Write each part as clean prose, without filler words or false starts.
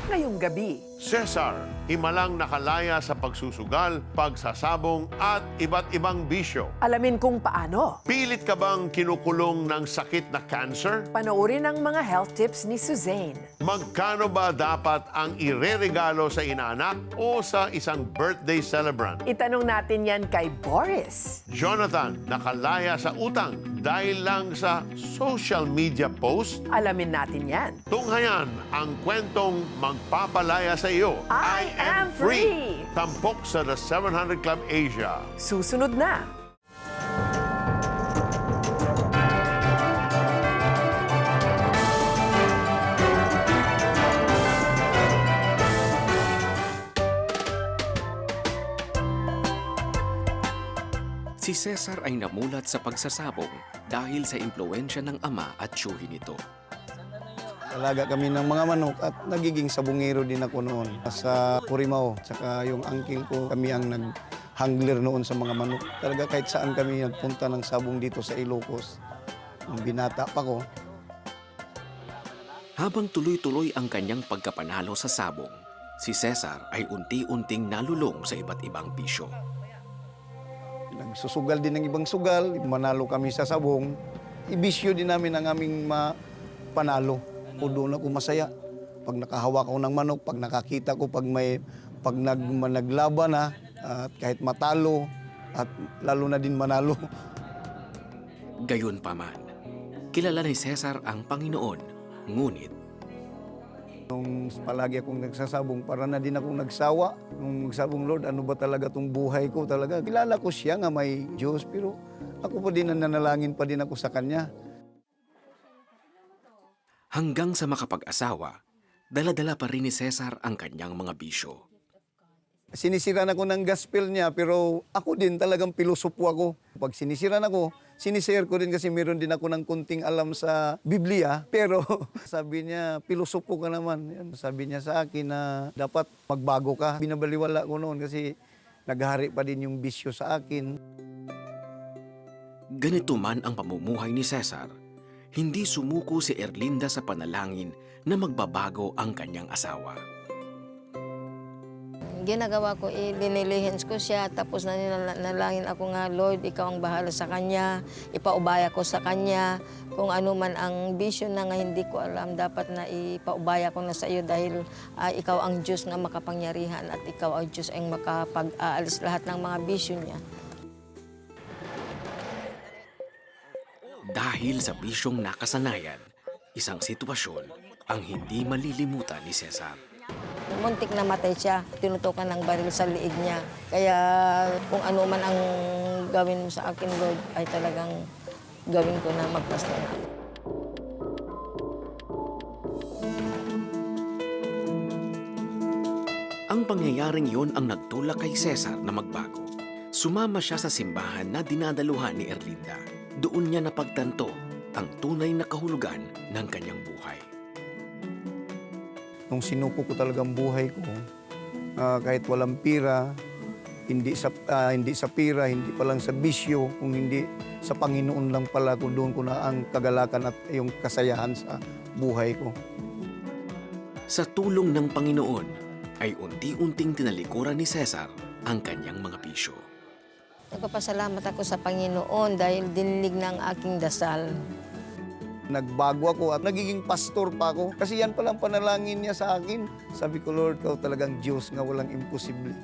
ngayong gabi. Cesar, himalang nakalaya sa pagsusugal, pagsasabong at iba't ibang bisyo. Alamin kung paano. Pilit ka bang kinukulong ng sakit na cancer? Panoorin ang mga health tips ni Suzanne. Magkano ba dapat ang ireregalo sa inaanak o sa isang birthday celebrant? Itanong natin yan kay Boris. Jonathan, nakalaya sa utang dahil lang sa social media post? Alamin natin yan. Tunghayan ang kwentong magpapalaya sa iyo. I am free! Tampok sa The 700 Club Asia. Susunod na. Si Cesar ay namulat sa pagsasabong dahil sa impluensya ng ama at tiyuhin nito. Alaga kami ng mga manok at nagiging sabungero din ako noon sa Purimao. Tsaka yung uncle ko, kami ang nag-hangler noon sa mga manok. Talaga kahit saan kami nagpunta ng sabong dito sa Ilocos. Nung binata pa ko. Habang tuloy-tuloy ang kanyang pagkapanalo sa sabong, si Cesar ay unti-unting nalulong sa iba't ibang bisyo. Nagsusugal din ng ibang sugal, manalo kami sa sabong. Ibisyo din namin ang aming panalo. O doon ako masaya. Pag nakahawak ako ng manok, pag nakakita ko, pag naglaban na, at kahit matalo, at lalo na din manalo. Gayunpaman, kilala ni Cesar ang Panginoon, ngunit Nung palagi akong nagsasabong, para na din akong nagsawa. Nung magsabong, Lord, ano ba talaga tong buhay ko talaga? Kilala ko siya nga may Diyos, pero ako pa din nananalangin pa din ako sa Kanya. hanggang sa makapag-asawa, dala-dala pa rin ni Cesar ang kanyang mga bisyo. Sinisiran ako ng gospel niya, pero ako din talagang pilosopo ako. Pag sinisiran ako, sinishare ko din kasi meron din ako ng kunting alam sa Biblia. Pero sabi niya, pilosopo ka naman. Yan, sabi niya sa akin na dapat magbago ka. Binabaliwala ko noon kasi naghari pa din yung bisyo sa akin. Ganito man ang pamumuhay ni Cesar, hindi sumuko si Erlinda sa panalangin na magbabago ang kanyang asawa. Ginagawa ko, dinilihens ko siya, tapos nanalangin ako nga, Lord, ikaw ang bahala sa kanya, ipaubaya ko sa kanya, kung ano man ang bisyo na nga hindi ko alam, dapat na ipaubaya ko na sa iyo dahil ikaw ang Diyos na makapangyarihan at ikaw ang Diyos ang makapag-aalis lahat ng mga bisyo niya. Dahil sa bisyong nakasanayan, isang sitwasyon ang hindi malilimutan ni Cesar. Muntik na matay siya, tinutukan ng baril sa liig niya. Kaya kung ano man ang gawin mo sa akin, Lord, ay talagang gawin ko na magpasta na. Ang pangyayaring yon ang nagtulak kay Cesar na magbago. Sumama siya sa simbahan na dinadaluhan ni Erlinda. Doon niya napagtanto ang tunay na kahulugan ng kanyang buhay. Nung sinuko ko talagang buhay ko, kahit walang pira, hindi sa pira, hindi pa lang sa bisyo, kung hindi sa Panginoon lang pala, kung doon ko na ang kagalakan at yung kasayahan sa buhay ko. Sa tulong ng Panginoon, ay unti-unting tinalikuran ni Cesar ang kanyang mga bisyo. Nagpapasalamat ako sa Panginoon dahil dinilig ng aking dasal. Nagbago ako at nagiging pastor pa ako. Kasi yan palang panalangin niya sa akin. Sabi ko, Lord, ikaw talagang Diyos nga walang imposible.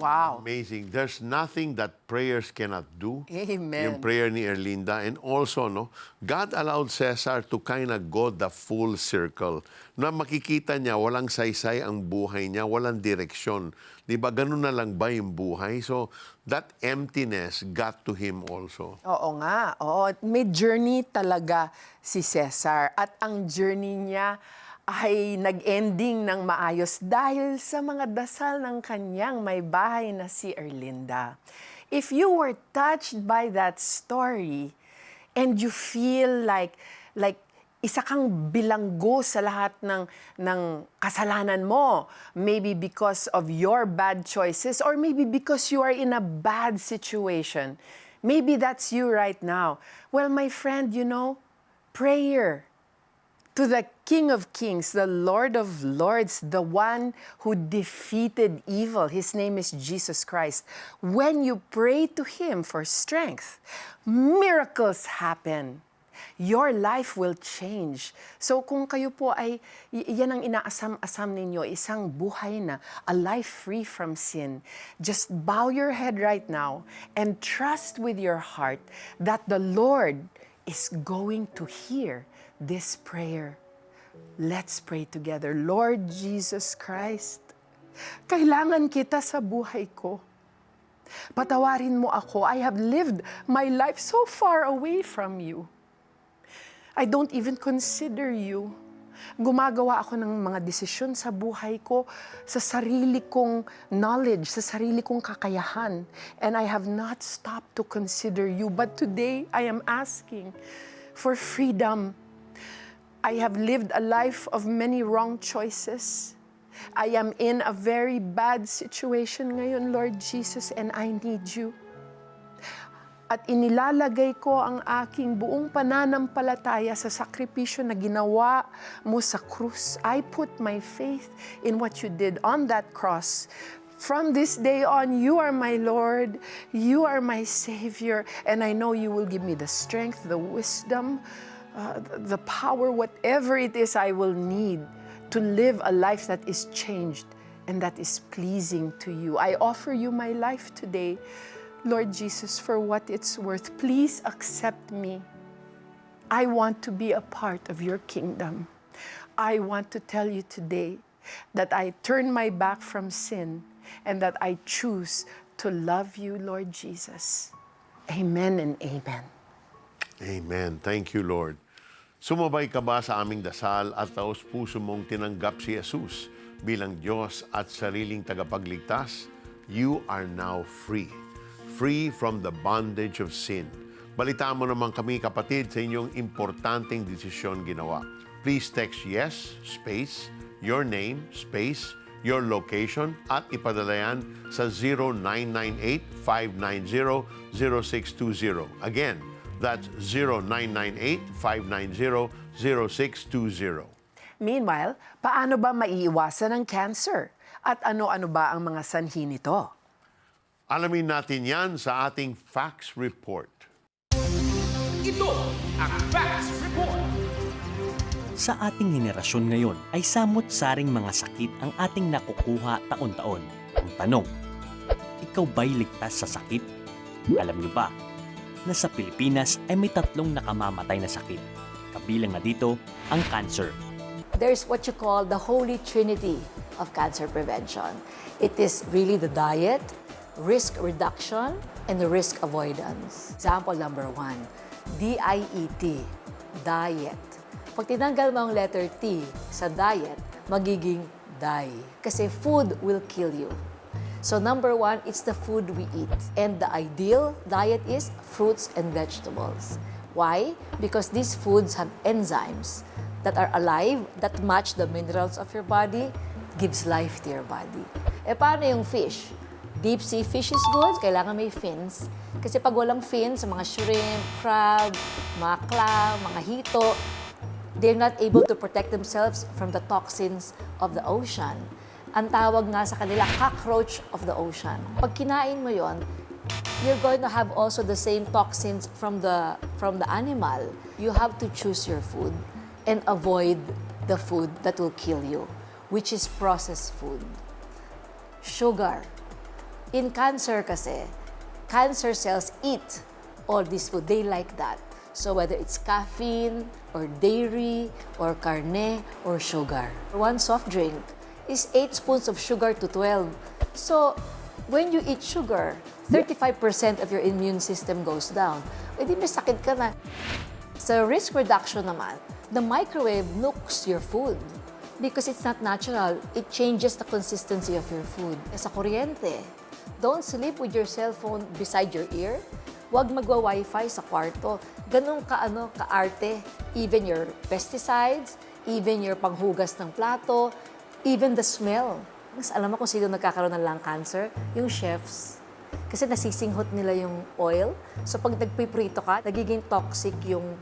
Wow. Amazing. There's nothing that prayers cannot do. Amen. Yung prayer ni Erlinda. And also, no, God allowed Cesar to kind of go the full circle. Na makikita niya, walang saysay ang buhay niya, walang direksyon. Di ba, ganun na lang ba yung buhay? So, that emptiness got to him also. Oo nga. Oo. May journey talaga si Cesar. At ang journey niya ay nag-ending ng maayos dahil sa mga dasal ng kanyang may bahay na si Erlinda. If you were touched by that story and you feel like isa kang bilanggo sa lahat ng kasalanan mo, maybe because of your bad choices or maybe because you are in a bad situation, maybe that's you right now. Well, my friend, you know, prayer To the King of Kings, the Lord of Lords, the one who defeated evil. His name is Jesus Christ. When you pray to Him for strength, miracles happen. Your life will change. So kung kayo po ay, yan ang inaasam-asam ninyo, isang buhay na, a life free from sin, just bow your head right now and trust with your heart that the Lord is going to hear this prayer. Let's pray together. Lord Jesus Christ, kailangan kita sa buhay ko. Patawarin mo ako. I have lived my life so far away from you. I don't even consider you. Gumagawa ako ng mga desisyon sa buhay ko sa sarili kong knowledge, sa sarili kong kakayahan. And I have not stopped to consider you. But today, I am asking for freedom. I have lived a life of many wrong choices. I am in a very bad situation ngayon, Lord Jesus, and I need you. At inilalagay ko ang aking buong pananampalataya sa sakripisyo na ginawa mo sa krus. I put my faith in what you did on that cross. From this day on, you are my Lord, you are my Savior, and I know you will give me the strength, the wisdom, the power, whatever it is I will need to live a life that is changed and that is pleasing to you. I offer you my life today, Lord Jesus, for what it's worth. Please accept me. I want to be a part of your kingdom. I want to tell you today that I turn my back from sin and that I choose to love you, Lord Jesus. Amen and amen. Amen. Thank you, Lord. Sumabay ka ba sa aming dasal at taos puso mong tinanggap si Jesus bilang Diyos at sariling tagapagligtas? You are now free. Free from the bondage of sin. Balitaan mo naman kami, kapatid, sa inyong importanteng desisyon ginawa. Please text yes, space, your name, space, your location, at ipadala yan sa 0998-590-0620. Again, that's 0998-590-0620. Meanwhile, paano ba maiiwasan ang cancer? At ano-ano ba ang mga sanhi nito? Alamin natin yan sa ating Facts Report. Ito ang Facts Report. Sa ating henerasyon ngayon ay samot-saring mga sakit ang ating nakukuha taon-taon. Ang tanong, ikaw ba'y ligtas sa sakit? Alam niyo ba na sa Pilipinas ay may 3 nakamamatay na sakit. Kabilang na dito ang cancer. There's what you call the holy trinity of cancer prevention. It is really the diet, risk reduction, and the risk avoidance. Example number 1, DIET, diet. Pag tinanggal mo ang letter T sa diet, magiging die. Kasi food will kill you. So number 1, it's the food we eat. And the ideal diet is fruits and vegetables. Why? Because these foods have enzymes that are alive, that match the minerals of your body, gives life to your body. E paano yung fish? Deep sea fish is good, kailangan may fins. Kasi pag walang fins, mga shrimp, crab, mga clam, mga hito, they're not able to protect themselves from the toxins of the ocean. Ang tawag nga sa kanila, cockroach of the ocean. Pag kinain mo yon, you're going to have also the same toxins from the animal. You have to choose your food and avoid the food that will kill you, which is processed food. Sugar. In cancer kasi, cancer cells eat all this food. They like that. So whether it's caffeine, or dairy, or carne, or sugar. One soft drink is 8 spoons of sugar to 12. So when you eat sugar, 35% of your immune system goes down. E di may sakit ka na. Sa risk reduction naman, the microwave nukes your food. Because it's not natural, it changes the consistency of your food. Sa kuryente, don't sleep with your cell phone beside your ear. Huwag magwa-wifi sa kwarto. Ganun ka-arte. Even your pesticides, even your panghugas ng plato, even the smell. Mas alam mo kung sino nagkakaroon ng lung cancer? Yung chefs. Kasi nasisinghot nila yung oil. So pag nagpiprito ka, nagiging toxic yung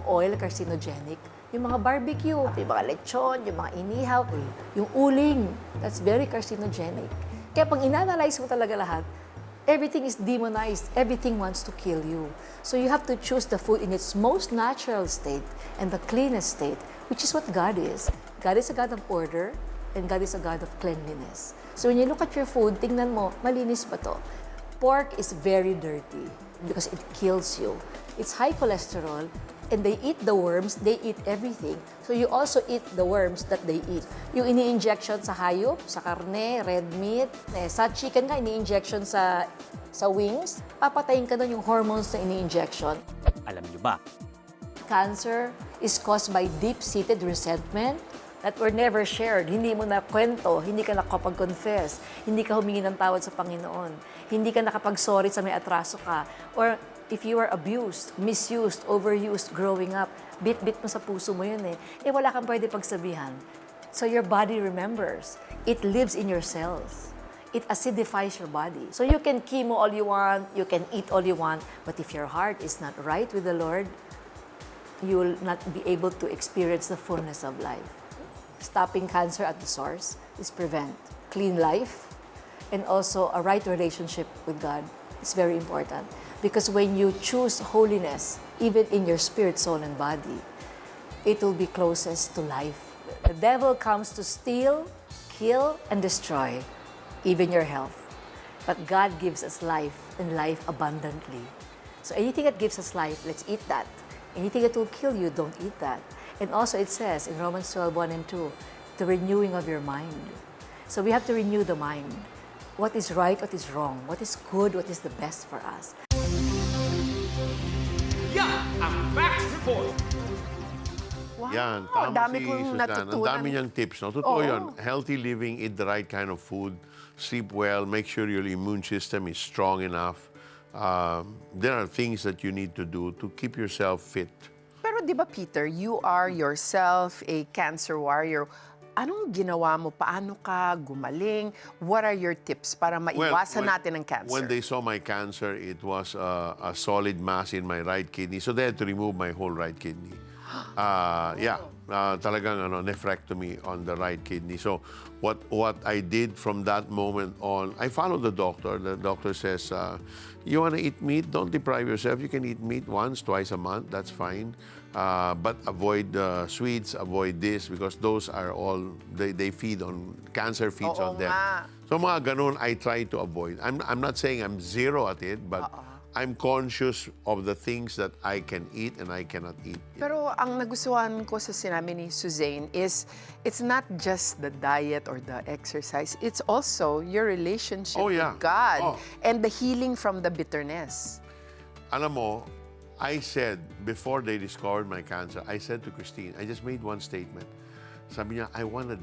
oil, carcinogenic. Yung mga barbecue, yung mga lechon, yung mga inihaw, yung uling, that's very carcinogenic. Kaya pag inanalyze mo talaga lahat, everything is demonized. Everything wants to kill you. So you have to choose the food in its most natural state and the cleanest state, which is what God is. God is a God of order, and God is a God of cleanliness. So when you look at your food, tingnan mo, malinis ba to? Pork is very dirty because it kills you. It's high cholesterol, and they eat the worms, they eat everything. So you also eat the worms that they eat. Yung ini-injection sa hayop, sa karne, red meat, sa chicken ka, ini-injection sa wings, papatayin ka doon yung hormones na ini-injection. Alam niyo ba, Cancer is caused by deep-seated resentment that were never shared. Hindi mo na kwento, hindi ka nakapag-confess, hindi ka humingi ng tawad sa Panginoon, hindi ka nakapag-sorry sa may atraso ka, or if you were abused, misused, overused growing up, bit-bit mo sa puso mo yun wala kang pwede pagsabihan. So your body remembers. It lives in your cells. It acidifies your body. So you can chemo all you want, you can eat all you want, but if your heart is not right with the Lord, you will not be able to experience the fullness of life. Stopping cancer at the source is prevent. Clean life and also a right relationship with God is very important. Because when you choose holiness, even in your spirit, soul, and body, it will be closest to life. The devil comes to steal, kill, and destroy, even your health. But God gives us life and life abundantly. So anything that gives us life, let's eat that. Anything that will kill you, don't eat that. And also it says in Romans 12:1 and 2, the renewing of your mind. So we have to renew the mind. What is right, what is wrong, what is good, what is the best for us. Yan ang Facts Report. Wow, Yan, tama dami si kong Susan. Ang natutunan. dami niyang tips. No? Totoo Oo. yun. Healthy living, eat the right kind of food, sleep well, make sure your immune system is strong enough. There are things that you need to do to keep yourself fit. Pero di ba, Peter, you are yourself a cancer warrior. Anong ginawa mo? Paano ka gumaling? What are your tips para maiwasan natin ang cancer? When they saw my cancer, it was a solid mass in my right kidney. So they had to remove my whole right kidney. Talagang nephrectomy on the right kidney. So what I did from that moment on, I followed the doctor. The doctor says, you want to eat meat? Don't deprive yourself. You can eat meat once, twice a month. That's fine. But avoid sweets, avoid this, because those are all, they feed on, cancer feeds Oo on them. nga. So mga ganun, I try to avoid. I'm not saying I'm zero at it, but I'm conscious of the things that I can eat and I cannot eat. Pero ang nagustuhan ko sa sinabi ni Suzanne is, it's not just the diet or the exercise, it's also your relationship Oh, yeah. with God Oh. and the healing from the bitterness. Alam mo, I said, before they discovered my cancer, I said to Christine, I just made one statement. Sabi niya, I want to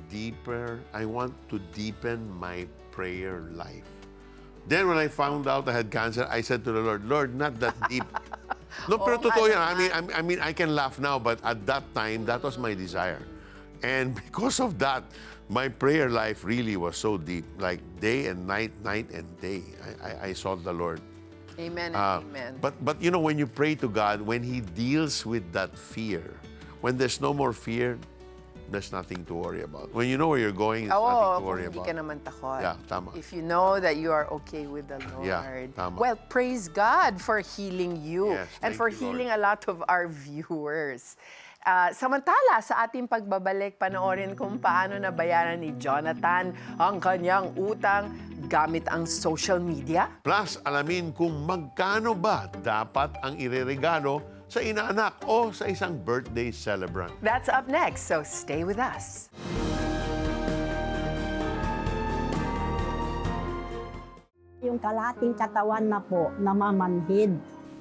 deepen my prayer life. Then when I found out I had cancer, I said to the Lord, Lord, not that deep. No, pero totoo yan. I mean, I can laugh now, but at that time, that was my desire. And because of that, my prayer life really was so deep. Like day and night, night and day, I sought the Lord. Amen and amen. But you know, when you pray to God, when He deals with that fear, when there's no more fear, there's nothing to worry about. When you know where you're going, there's nothing to worry hindi about. ka naman takot. Yeah, tama. If you know that you are okay with the Lord. Yeah, tama. Well, praise God for healing you Yes, and thank for you, Lord. healing a lot of our viewers. Samantala, sa ating pagbabalik, panoorin kung paano nabayaran ni Jonathan ang kanyang utang gamit ang social media. Plus, alamin kung magkano ba dapat ang ireregalo sa inaanak o sa isang birthday celebrant. That's up next, so stay with us. Yung kalating katawan na po, namamanhid.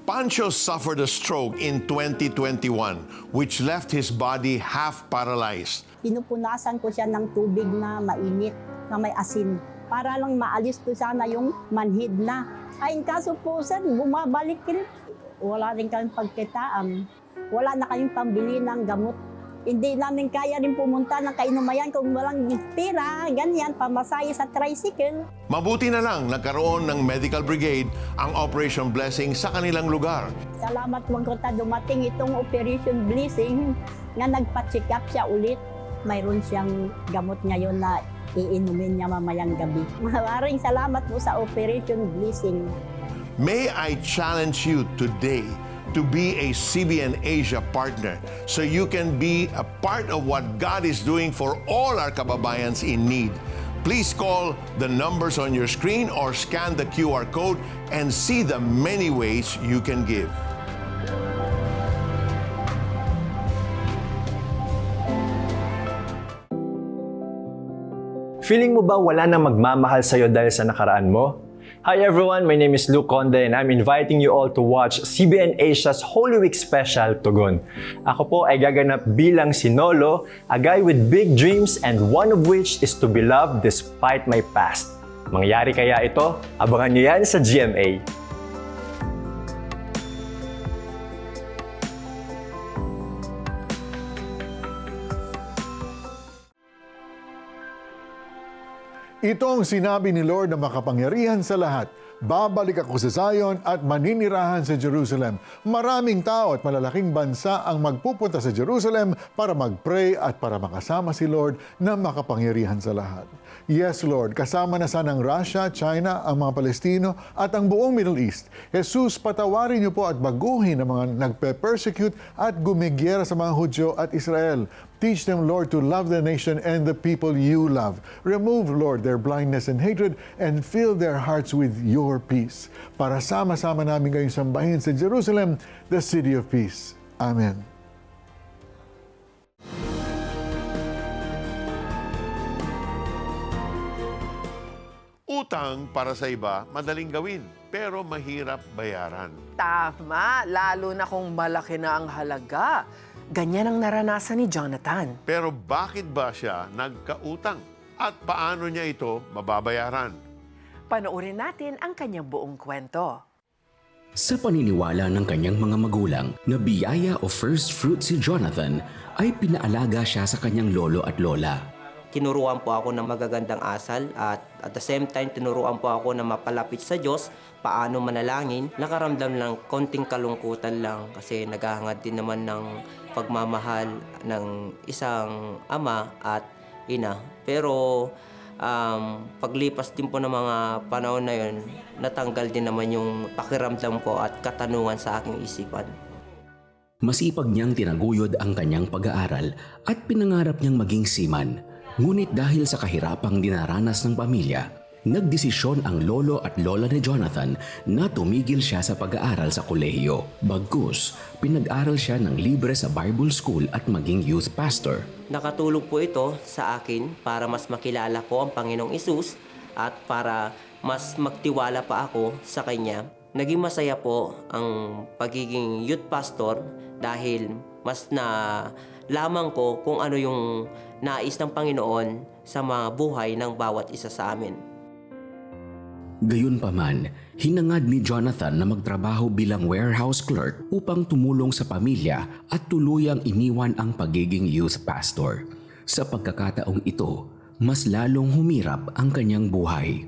Pancho suffered a stroke in 2021, which left his body half paralyzed. Pinupunasan ko siya ng tubig na mainit, na may asin, para lang maalis ko sana yung manhid na. Ay, kaso po, sir, bumabalik rin. Wala rin kayong pagkitaan. Wala na kayong pambili ng gamot. Hindi namin kaya rin pumunta ng Kainumayan kung walang pera, ganyan, pamasahe sa tricycle. Mabuti na lang nagkaroon ng Medical Brigade ang Operation Blessing sa kanilang lugar. Salamat po ko dumating itong Operation Blessing nga nagpa-check up siya ulit. Mayroon siyang gamot ngayon na iinumin niya mamayang gabi. Maraming salamat po sa Operation Blessing. May I challenge you today to be a CBN Asia partner so you can be a part of what God is doing for all our kababayans in need. Please call the numbers on your screen or scan the QR code and see the many ways you can give. Feeling mo ba wala nang magmamahal sa'yo dahil sa nakaraan mo? Hi everyone, my name is Luke Conde and I'm inviting you all to watch CBN Asia's Holy Week Special Tugon. Ako po ay gaganap bilang si Nolo, a guy with big dreams and one of which is to be loved despite my past. Mangyari kaya ito? Abangan niyo yan sa GMA. Ito ang sinabi ni Lord na makapangyarihan sa lahat. Babalik ako sa Zion at maninirahan sa Jerusalem. Maraming tao at malalaking bansa ang magpupunta sa Jerusalem para mag-pray at para makasama si Lord na makapangyarihan sa lahat. Yes, Lord, kasama na sana ang Russia, China, ang mga Palestino at ang buong Middle East. Jesus, patawarin niyo po at baguhin ang mga nagpe-persecute at gumigyera sa mga Hudyo at Israel. Teach them, Lord, to love the nation and the people you love. Remove, Lord, their blindness and hatred and fill their hearts with your peace. Para sama-sama namin kayong sambahin sa Jerusalem, the city of peace. Amen. Utang para sa iba, madaling gawin, pero mahirap bayaran. Tama, lalo na kung malaki na ang halaga. Ganyan ang naranasan ni Jonathan. Pero bakit ba siya nagkautang? At paano niya ito mababayaran? Panoorin natin ang kanyang buong kwento. Sa paniniwala ng kanyang mga magulang na biyaya o first fruit si Jonathan, ay pinaalaga siya sa kanyang lolo at lola. Tinuruan po ako ng magagandang asal at the same time tinuruan po ako na mapalapit sa Diyos, paano manalangin. Nakaramdam lang konting kalungkutan lang kasi naghahangad din naman ng pagmamahal ng isang ama at ina. Pero paglipas din po ng mga panahon na yun, natanggal din naman yung pakiramdam ko at katanungan sa aking isipan. Masipag niyang tinaguyod ang kanyang pag-aaral at pinangarap niyang maging seaman. Ngunit dahil sa kahirapang dinaranas ng pamilya, nagdesisyon ang lolo at lola ni Jonathan na tumigil siya sa pag-aaral sa kolehiyo. Bagkus, pinag-aral siya ng libre sa Bible School at maging youth pastor. Nakatulong po ito sa akin para mas makilala ko ang Panginoong Hesus at para mas magtiwala pa ako sa Kanya. Naging masaya po ang pagiging youth pastor dahil mas na lamang ko kung ano yung nais ng Panginoon sa mga buhay ng bawat isa sa amin. Gayunpaman, hinangad ni Jonathan na magtrabaho bilang warehouse clerk upang tumulong sa pamilya at tuluyang iniwan ang pagiging youth pastor. Sa pagkakataong ito, mas lalong humirap ang kanyang buhay.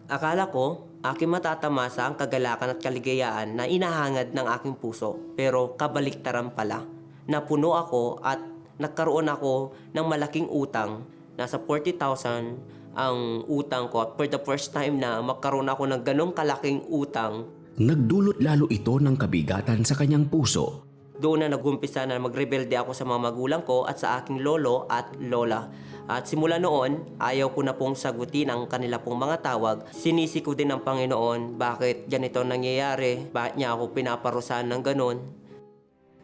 Akala ko, aking matatamasa ang kagalakan at kaligayaan na inahangad ng aking puso. Pero kabaliktaran pala. Napuno ako at nagkaroon ako ng malaking utang. Nasa 40,000 ang utang ko at for the first time na magkaroon ako ng ganong kalaking utang. Nagdulot lalo ito ng kabigatan sa kanyang puso. Doon na nagumpisa na magrebelde ako sa mga magulang ko at sa aking lolo at lola. At simula noon, ayaw ko na pong sagutin ang kanila pong mga tawag. Sinisi ko din ang Panginoon, bakit ganito nangyayari? Bakit niya ako pinaparusahan ng ganon?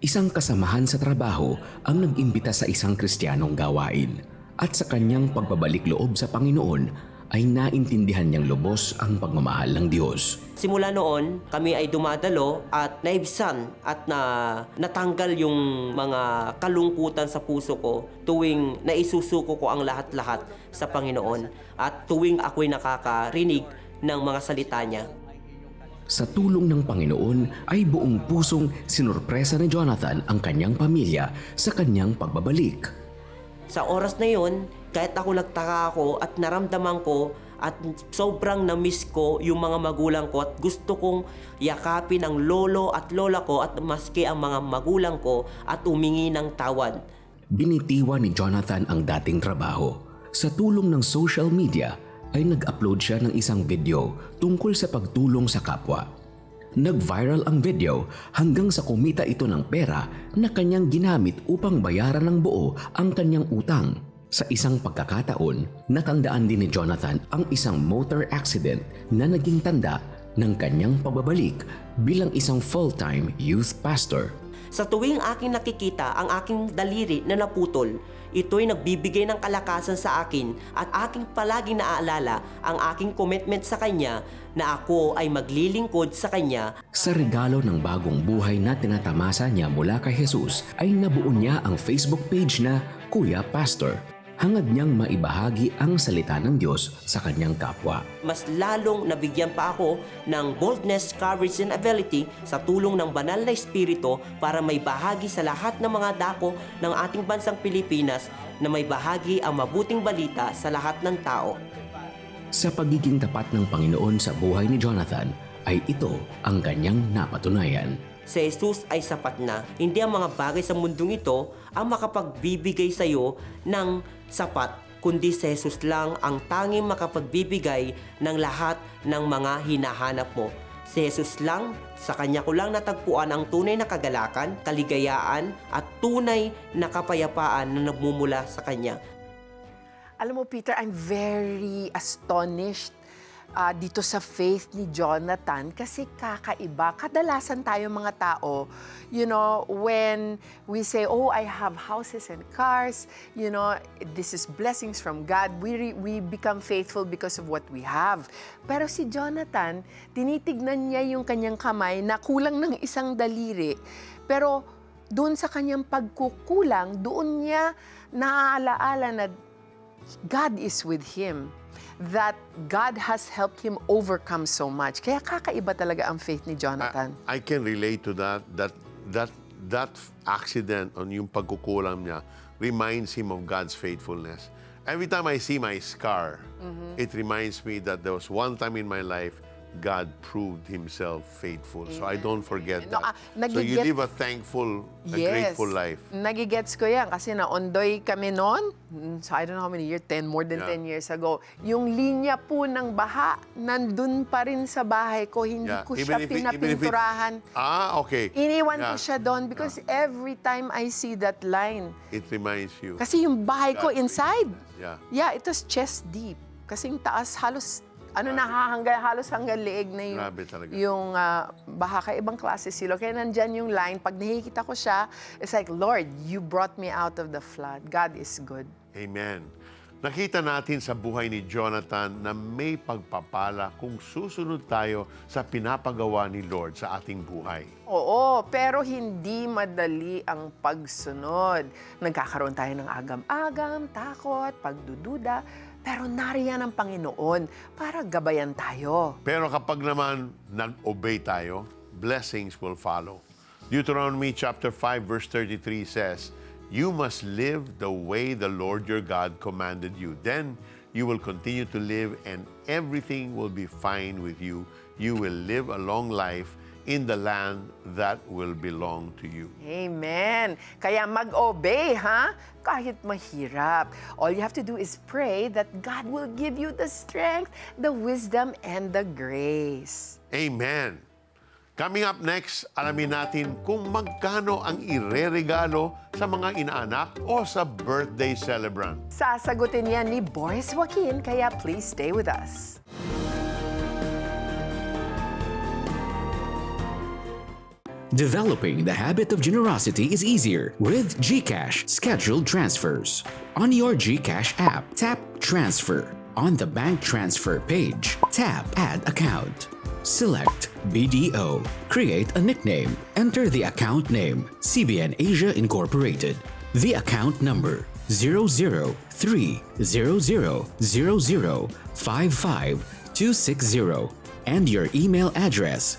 Isang kasamahan sa trabaho ang nag-imbita sa isang Kristiyanong gawain. At sa kanyang pagbabalik loob sa Panginoon ay naintindihan niyang lubos ang pagmamahal ng Diyos. Simula noon, kami ay dumadalo at naibsan at natanggal yung mga kalungkutan sa puso ko tuwing naisusuko ko ang lahat-lahat sa Panginoon at tuwing ako'y nakakarinig ng mga salita niya. Sa tulong ng Panginoon ay buong pusong sinurpresa ni Jonathan ang kanyang pamilya sa kanyang pagbabalik. Sa oras na yon, kahit ako nagtaka ako at naramdaman ko at sobrang na-miss ko yung mga magulang ko at gusto kong yakapin ang lolo at lola ko at maski ang mga magulang ko at umingi ng tawad. Binitiwan ni Jonathan ang dating trabaho. Sa tulong ng social media ay nag-upload siya ng isang video tungkol sa pagtulong sa kapwa. Nag-viral ang video hanggang sa kumita ito ng pera na kanyang ginamit upang bayaran ng buo ang kanyang utang. Sa isang pagkakataon, natandaan din ni Jonathan ang isang motor accident na naging tanda ng kanyang pagbabalik bilang isang full-time youth pastor. Sa tuwing aking nakikita ang aking daliri na naputol, ito'y nagbibigay ng kalakasan sa akin at aking palaging naaalala ang aking commitment sa Kanya na ako ay maglilingkod sa Kanya. Sa regalo ng bagong buhay na tinatamasa niya mula kay Jesus ay nabuo niya ang Facebook page na Kuya Pastor. Hangad niyang maibahagi ang salita ng Diyos sa kanyang kapwa. Mas lalong nabigyan pa ako ng boldness, courage, and ability sa tulong ng banal na espiritu para may bahagi sa lahat ng mga dako ng ating bansang Pilipinas na may bahagi ang mabuting balita sa lahat ng tao. Sa pagiging tapat ng Panginoon sa buhay ni Jonathan, ay ito ang kanyang napatunayan. Si Jesus ay sapat na. Hindi ang mga bagay sa mundong ito ang makapagbibigay sa iyo ng sapat, kundi si Jesus lang ang tanging makapagbibigay ng lahat ng mga hinahanap mo. Si Jesus lang, sa Kanya ko lang natagpuan ang tunay na kagalakan, kaligayaan at tunay na kapayapaan na nagmumula sa Kanya. Alam mo, Peter, I'm very astonished dito sa faith ni Jonathan kasi kakaiba. Kadalasan tayo mga tao, you know, when we say, oh, I have houses and cars, you know, this is blessings from God, we become faithful because of what we have. Pero si Jonathan, tinitignan niya yung kanyang kamay na kulang ng isang daliri. Pero doon sa kanyang pagkukulang, doon niya naaalaala na God is with him. That God has helped him overcome so much. Kaya kakaiba talaga ang faith ni Jonathan. I can relate to that. That accident on yung pagkukulam niya reminds him of God's faithfulness. Every time I see my scar, it reminds me that there was one time in my life God proved Himself faithful. So I don't forget that. So you live a thankful, a grateful life. Nagigets ko yan kasi na-ondoy kami noon. So I don't know how many years, more than 10 years ago. Yung linya po ng baha, nandun pa rin sa bahay ko. Hindi ko siya pinapinturahan. Okay. Iniwan ko siya doon because every time I see that line, it reminds you. kasi yung bahay ko inside, Yeah. it was chest deep. Kasing taas, halos halos hanggang leeg na yung, Grabe talaga. yung baha. Kaya ibang klase sila. Kaya nandyan yung line. Pag nakikita ko siya, it's like, Lord, you brought me out of the flood. God is good. Amen. Nakita natin sa buhay ni Jonathan na may pagpapala kung susunod tayo sa pinapagawa ni Lord sa ating buhay. Oo, pero hindi madali ang pagsunod. Nagkakaroon tayo ng agam-agam, takot, pagdududa, pero nariyan ang Panginoon para gabayan tayo. Pero kapag naman nag-obey tayo, blessings will follow. Deuteronomy chapter 5 verse 33 says, "You must live the way the Lord your God commanded you. Then you will continue to live and everything will be fine with you. You will live a long life in the land that will belong to you." Amen. Kaya mag-obey, ha? Kahit mahirap. All you have to do is pray that God will give you the strength, the wisdom, and the grace. Amen. Coming up next, alamin natin kung magkano ang ireregalo sa mga inaanak o sa birthday celebrant. Sasagutin yan ni Boris Joaquin, kaya please stay with us. Developing the habit of generosity is easier with GCash scheduled transfers. On your GCash app, tap Transfer. On the bank transfer page, tap Add Account. Select BDO. Create a nickname. Enter the account name, CBN Asia Incorporated. The account number 003000055 260. and your email address.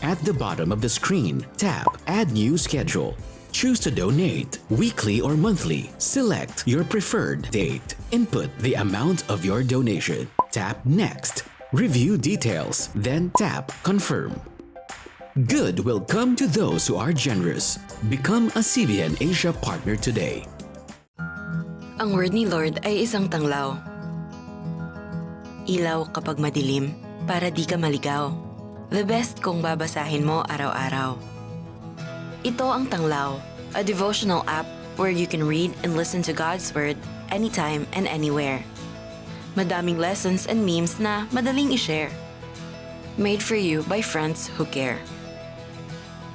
At the bottom of the screen, tap Add New Schedule. Choose to donate weekly or monthly. Select your preferred date. Input the amount of your donation. Tap Next. Review details, then tap Confirm. Good will come to those who are generous. Become a CBN Asia partner today. Ang word ni Lord ay isang tanglaw. Ilaw kapag madilim, para di ka maligaw. The best kung babasahin mo araw-araw. Ito ang Tanglaw, a devotional app where you can read and listen to God's Word anytime and anywhere. Madaming lessons and memes na madaling i-share. Made for you by friends who care.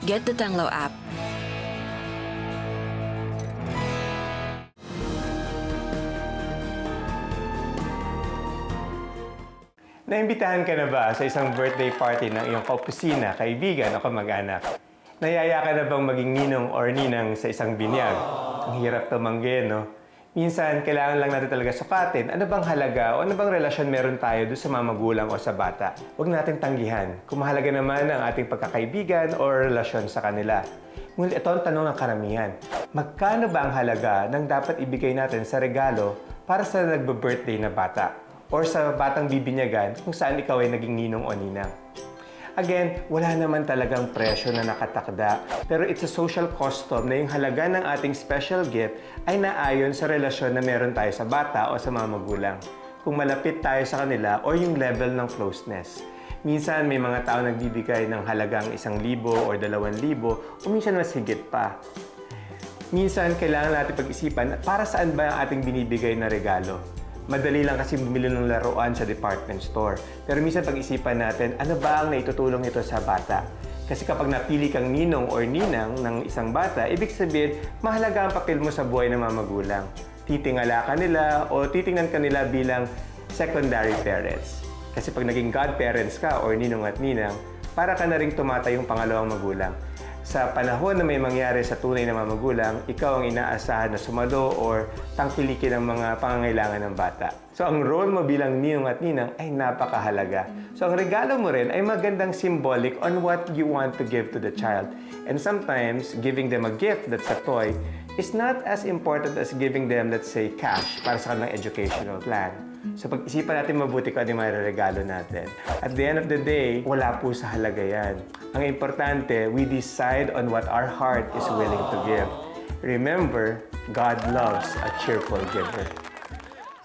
Get the Tanglaw app. Naimbitahan ka na ba sa isang birthday party ng iyong kaopisina, kaibigan o kamag-anak? Nayaya ka na bang maging ninong or ninang sa isang binyag? Ang hirap tumanggi, no? Minsan, kailangan lang natin talaga sukatin ano bang halaga o ano bang relasyon meron tayo doon sa mga magulang o sa bata. Huwag natin tanggihan kung mahalaga naman ang ating pagkakaibigan o relasyon sa kanila. Ngunit ito ang tanong ng karamihan. Magkano ba ang halaga ng dapat ibigay natin sa regalo para sa nagbe-birthday na bata? Or sa batang bibinyagan kung saan ikaw ay naging ninong o ninang. Again, wala naman talagang presyo na nakatakda, pero it's a social custom na yung halaga ng ating special gift ay naayon sa relasyon na meron tayo sa bata o sa mga magulang. Kung malapit tayo sa kanila o yung level ng closeness. Minsan may mga tao nagbibigay ng halagang 1,000 or 2,000 o minsan mas higit pa. Minsan kailangan natin pag-isipan para saan ba ang ating binibigay na regalo. Madali lang kasi bumili ng laruan sa department store. Pero minsan pag-isipan natin, ano ba ang naitutulong ito sa bata? Kasi kapag napili kang ninong or ninang ng isang bata, ibig sabihin, mahalaga ang papel mo sa buhay ng mga magulang. Titingala ka nila o titingnan ka nila bilang secondary parents. Kasi pag naging godparents ka or ninong at ninang, para ka na rin tumatayong pangalawang magulang. Sa panahon na may mangyari sa tunay na mga magulang, ikaw ang inaasahan na sumalo or tangkilikin ang mga pangangailangan ng bata. So ang role mo bilang ninong at ninang ay napakahalaga. So ang regalo mo rin ay magandang symbolic on what you want to give to the child. And sometimes, giving them a gift that's a toy is not as important as giving them, let's say, cash para sa kanilang educational plan. So pag-isipan natin mabuti kung ano yung regalo natin. At the end of the day, wala po sa halaga yan. Ang importante, we decide on what our heart is willing to give. Remember, God loves a cheerful giver.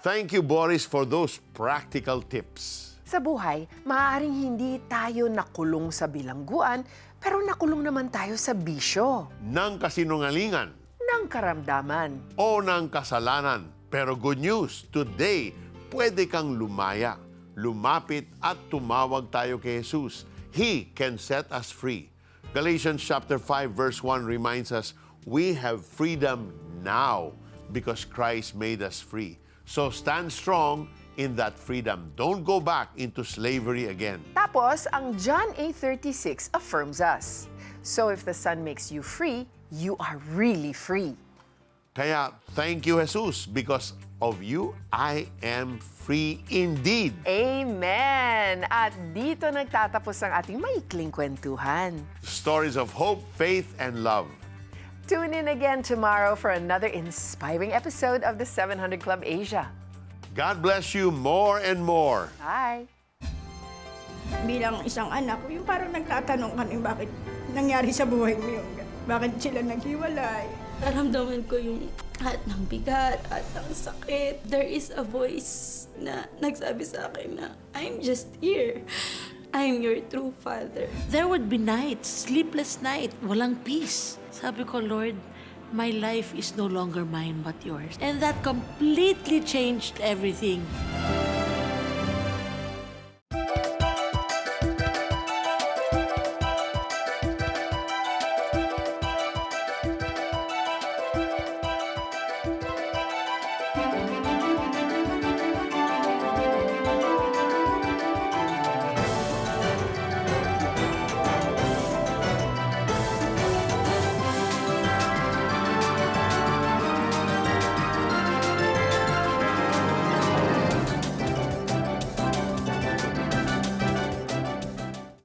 Thank you, Boris, for those practical tips. Sa buhay, maaaring hindi tayo nakulong sa bilangguan, pero nakulong naman tayo sa bisyo, Ng kasinungalingan ng karamdaman. o ng kasalanan. Pero good news, today, pwede kang lumaya, lumapit at tumawag tayo kay Jesus. He can set us free. Galatians chapter 5 verse 1 reminds us, we have freedom now because Christ made us free. So stand strong in that freedom. Don't go back into slavery again. Tapos, ang John 8:36 affirms us. So if the Son makes you free, you are really free. Kaya thank you, Jesus, because of you, I am free indeed. Amen! At dito nagtatapos ang ating maikling kwentuhan. Stories of hope, faith, and love. Tune in again tomorrow for another inspiring episode of the 700 Club Asia. God bless you more and more. Bye! Bilang isang anak, yung parang nagtatanong ka rin bakit nangyari sa buhay mo yun. Bakit sila naghiwalay? Naramdaman ko yung lahat ng bigat at ng sakit. There is a voice na nagsabi sa akin na, I'm just here. I'm your true father. There would be nights, sleepless night, walang peace. Sabi ko, Lord, my life is no longer mine but yours. And that completely changed everything.